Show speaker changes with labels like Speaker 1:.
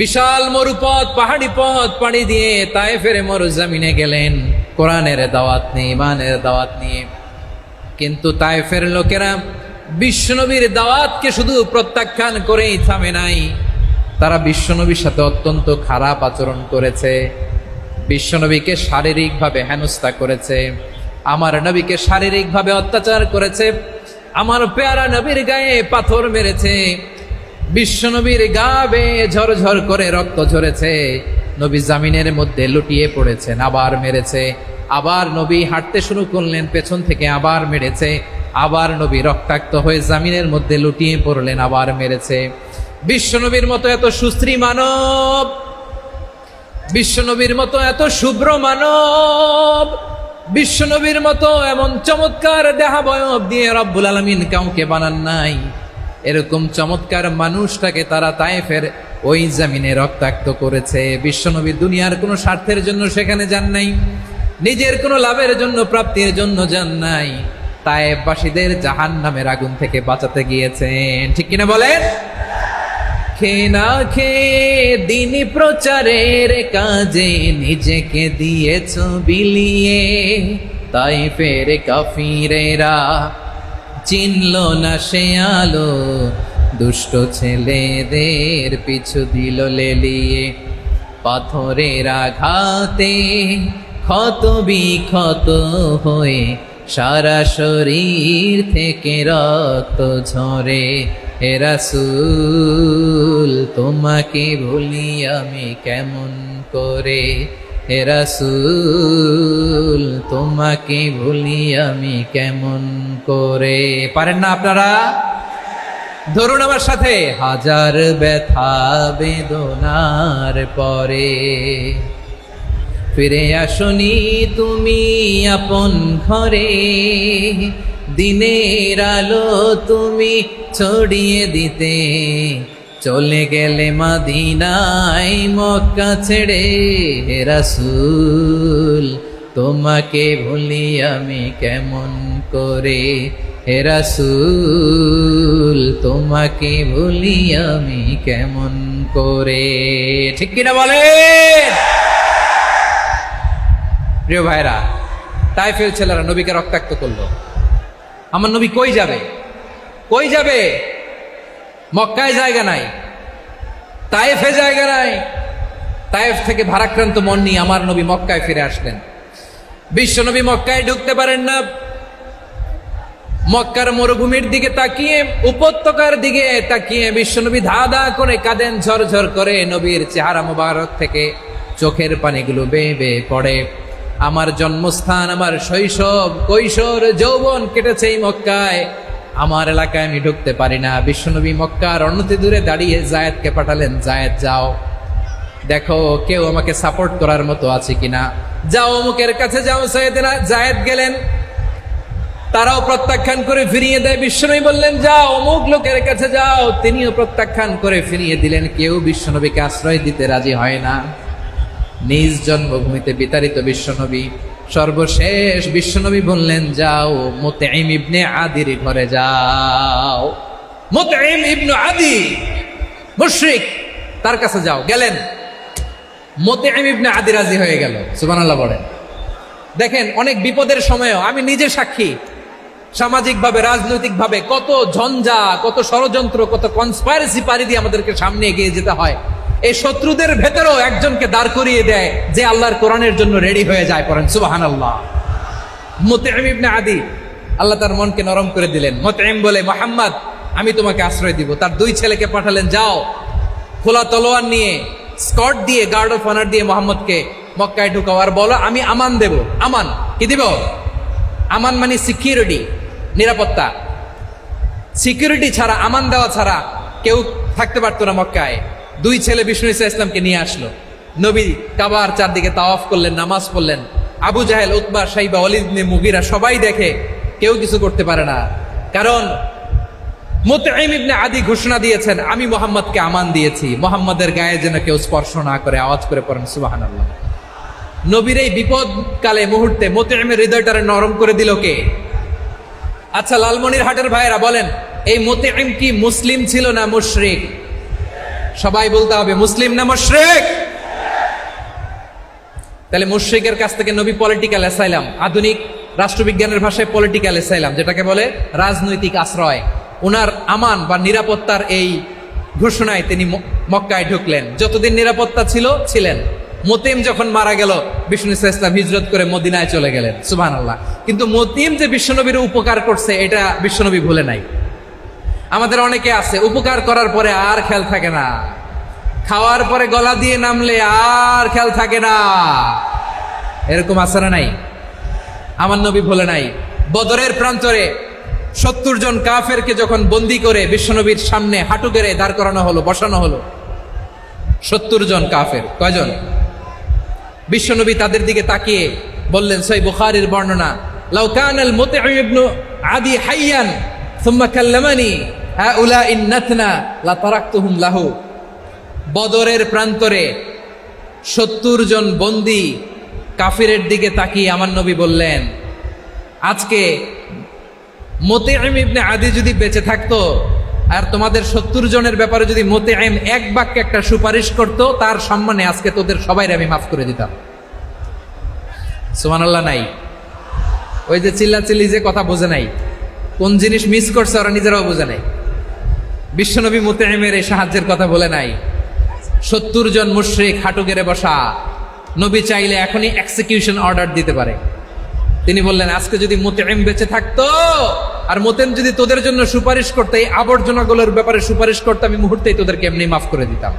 Speaker 1: বিশাল মরুপথ, পাহাড়ি পথ পাড়ি দিয়ে তায়েফের মরুজমিনে গেলেন কোরআনের দাওয়াত নিয়ে, ইমানের দাওয়াত নিয়ে। কিন্তু তায়েফের লোকেরা বিশ্বনবীর দাওয়াতকে শুধু প্রত্যাখ্যান করেই থামে নাই, তারা বিশ্বনবীর সাথে অত্যন্ত খারাপ আচরণ করেছে, বিশ্বনবীকে শারীরিকভাবে হেনস্থা করেছে, আমার নবীকে শারীরিকভাবে অত্যাচার করেছে, আমার পেয়ারা নবীর গায়ে পাথর মেরেছে, বিশ্বনবীর গা বেয়ে ঝরঝর করে রক্ত ঝরেছে, নবী জামিনের মধ্যে লুটিয়ে পড়েছেন, আবার মেরেছে, আবার নবী হাঁটতে শুরু করলেন, পেছন থেকে আবার মেরেছে, আবার নবী রক্তাক্ত হয়ে জামিনের মধ্যে লুটিয়ে পড়লেন, আবার মেরেছে। বিশ্বনবীর মতো এত সুশ্রী মানব, বিশ্বনবীর মতো এত শুভ্র মানব, বিশ্বনবীর মতো এমন চমৎকার দেহাবয়ব দিয়ে রব্বুল আলামিন কাউকে বানান নাই। এরকম চমৎকার মানুষটাকে তারা তায়েফের ওই জমিনে রক্তাক্ত করেছে। বিশ্বনবী দুনিয়ার কোনো স্বার্থের জন্য সেখানে যান নাই, নিজের কোনো লাভের জন্য, প্রাপ্তির জন্য যান নাই, তায়েফবাসীদের জাহান্নামের আগুন থেকে বাঁচাতে গিয়েছেন। ঠিক কিনা বলেন? খেয়ে না খেয়ে দিনী প্রচারের কাজে নিজেকে দিয়েছ বিলিয়ে, তায়েফের কাফিরেরা চিনল না সে আলো, দুষ্ট ছেলেদের পিছু দিল লেলিয়ে, পাথরের আঘাতে ক্ষত বিক্ষত হয়ে সারা শরীর থেকে রক্ত ঝরে। হে রাসূল তোমাকে ভুলি আমি কেমন করে, হে রাসূল তোমাকে ভুলি আমি কেমন করে। পারেন না আপনারা? ধরুন আমার সাথে, হাজার ব্যথা বেদনার পরে ফিরে আসনি তুমি আপন ঘরে, দিনের আলো তুমি ছড়িয়ে দিতে, চলে গেলে মদিনায় মক্কা ছেড়ে। হে রাসূল তোমাকে ভুলি আমি কেমন করে, হে রাসূল তোমাকে ভুলি আমি কেমন করে। ঠিক কিনা বলেন? প্রিয় ভাইরা, তায়েফের ছেলেরা নবীকে রক্তাক্ত করলো। আমার নবী কই যাবে? কই যাবে? মক্কায় জায়গা নাই, তায়েফে জায়গা নাই। তায়েফ থেকে ভারাক্রান্ত মন নিয়ে আমার নবী মক্কায় ফিরে আসলেন। বিশ্ব নবী মক্কায় ঢুকতে পারেন না। মক্কার মরুভূমির দিকে তাকিয়ে, উপত্যকার দিকে তাকিয়ে বিশ্বনবী ধা ধা করে কাঁদেন, ঝরঝর করে নবীর চেহারা মোবারক থেকে চোখের পানিগুলো বেয়ে বেয়ে পড়ে। আমার জন্মস্থান, আমার শৈশব, কৈশোর, যৌবন কেটেছে এই মক্কায়, আমার এলাকায় আমি ঢুকতে পারি না। বিশ্বনবী মক্কার অনতি দূরে দাঁড়িয়ে জায়েদকে পাঠালেন, জায়েদ যাও দেখো কেউ আমাকে সাপোর্ট করার মতো আছে কিনা, যাও অমুকের কাছে যাও। জায়েদ গেলেন, তারাও প্রত্যাখ্যান করে ফিরিয়ে দেয়। বিশ্বনবী বললেন যাও অমুক লোকের কাছে যাও, তিনিও প্রত্যাখ্যান করে ফিরিয়ে দিলেন। কেউ বিশ্বনবীকে আশ্রয় দিতে রাজি হয় না। নিজ জন্মভূমিতে বিতাড়িত বিশ্বনবী, সর্বশেষ বিশ্বনবী বললেন যাও মুতঈম ইবনে আদির ঘরে যাও। মুতঈম ইবনে আদি মুশরিক, তার কাছে যাও। গেলেন, মুতঈম ইবনে আদি রাজি হয়ে গেল। সুবহানাল্লাহ বলেন। দেখেন, অনেক বিপদের সময়ও আমি নিজে সাক্ষী, সামাজিকভাবে, রাজনৈতিকভাবে কত ঝঞ্ঝা, কত ষড়যন্ত্র, কত কনস্পাইরেসি পাড়ি দিয়ে আমাদেরকে সামনে এগিয়ে যেতে হয়। এই শত্রুদের ভেতরেও একজনকে দাঁড় করিয়ে দেয় যে আল্লাহর কোরআনের জন্য রেডি হয়ে যায়। পড়েন সুবহানাল্লাহ। মুতঈম ইবনে আদি, আল্লাহ তার মনকে নরম করে দিলেন। মুতঈম বলে, মুহাম্মদ আমি তোমাকে আশ্রয় দিব। তার দুই ছেলেকে পাঠালেন, যাও খোলা তলোয়ার নিয়ে, স্কট দিয়ে, গার্ড অফ অনার দিয়ে মুহাম্মদকে মক্কায় ঢুকাও, আর বলো আমি আমান দেব। আমান কি দিব? আমান মানে সিকিউরিটি, নিরাপত্তা। সিকিউরিটি ছাড়া, আমান দেওয়া ছাড়া কেউ থাকতে পারতো না মক্কায়। দুই ছেলে বিষ্ণু ইসা ইসলামকে নিয়ে আসলো। নবী কাবার চারদিকে তাওয়াফ করলেন, নামাজ পড়লেন। আবু জাহেল, উতবা, শাইবা, ওয়ালিদ ইবনে মুগীরা সবাই দেখে, কেউ কিছু করতে পারে না। কারণ মুতঈম ইবনে আদি ঘোষণা দিয়েছেন, আমি মুহাম্মদকে আমান দিয়েছি, মুহাম্মদের গায়ে যেন কেউ স্পর্শ না করে। আওয়াজ করে পড়েন সুবহানাল্লাহ। নবীর এই বিপদকালে মুহূর্তে মুতঈমের হৃদয়টারে নরম করে দিল কে? আচ্ছা, লালমনিরহাটের ভাইয়েরা বলেন, এই মুতঈম কি মুসলিম ছিল না মুশরিক? সবাই বলতে হবে মুসলিম না মুশরিক। তাহলে মুশরিকের কাছ থেকে নবী পলিটিক্যাল অ্যাসাইলাম, আধুনিক রাষ্ট্রবিজ্ঞানের ভাষায় পলিটিক্যাল অ্যাসাইলাম, যেটাকে বলে রাজনৈতিক আশ্রয়, ওনার আমান বা নিরাপত্তার এই ঘোষণায় তিনি মক্কায় ঢুকলেন। যতদিন নিরাপত্তা ছিলেন। মতিম যখন মারা গেল, বিষ্ণু ইসলাম হিজরত করে মদিনায় চলে গেলেন, সুবহানাল্লাহ। কিন্তু মতিম যে বিশ্বনবীর উপকার করছে এটা বিশ্বনবী ভুলে নাই। আমাদের অনেকে আছে উপকার করার পরে আর খেয়াল থাকে না, খাওয়ার পরে গলা দিয়ে নামলে আর খেয়াল থাকে না, এরকম আছে না নাই? আমার নবী ভুলে নাই। বদরের প্রান্তরে 70 জন কাফেরকে যখন বন্দী করে বিশ্বনবীর সামনে হাঁটু গেড়ে দাঁড় করানো হলো, বসানো হলো, 70 জন কাফের। কয়জন? বিশ্বনবী তাদের দিকে তাকিয়ে বললেন, সহিহ বুখারীর বর্ণনা, লাউ কানাল মুতঈম ইবনে আদি হাইয়ান সুম্মা কাল্লামানি হাউলাই নাতনা লা তারাকতুহুম লাহু। বদরের প্রান্তরে 70 জন বন্দী কাফিরের দিকে তাকিয়ে আমার নবী বললেন, আজকে মুতঈম ইবনে আদি যদি বেঁচে থাকতো আর তোমাদের 70 জনের ব্যাপারে যদি মুতঈম এক বাক্যে একটা সুপারিশ করত, তার সম্মানে আজকে তোদের সবাইকে আমি মাফ করে দিতাম। সুবহানাল্লাহ নাই? ওই যে চিল্লাচিল্লি যে কথা বোঝে নাই, কোন জিনিস মিস করছে ওরা নিজেরাও বোঝে নাই। বিশ্বনবী মুতঈমের এই সাহায্যের কথা বলে নাই। 70 জন মুশরিক হাঁটু গেড়ে বসা, নবী চাইলে এখনই এক্সিকিউশন অর্ডার দিতে পারে। তিনি বললেন, আজকে যদি মুতঈম বেঁচে থাকতো আর মুতঈম যদি তোদের জন্য সুপারিশ করতে, এই আবর্জনাগুলোর ব্যাপারে সুপারিশ করতে, আমি মুহূর্তেই তোদেরকে এমনি মাফ করে দিতাম।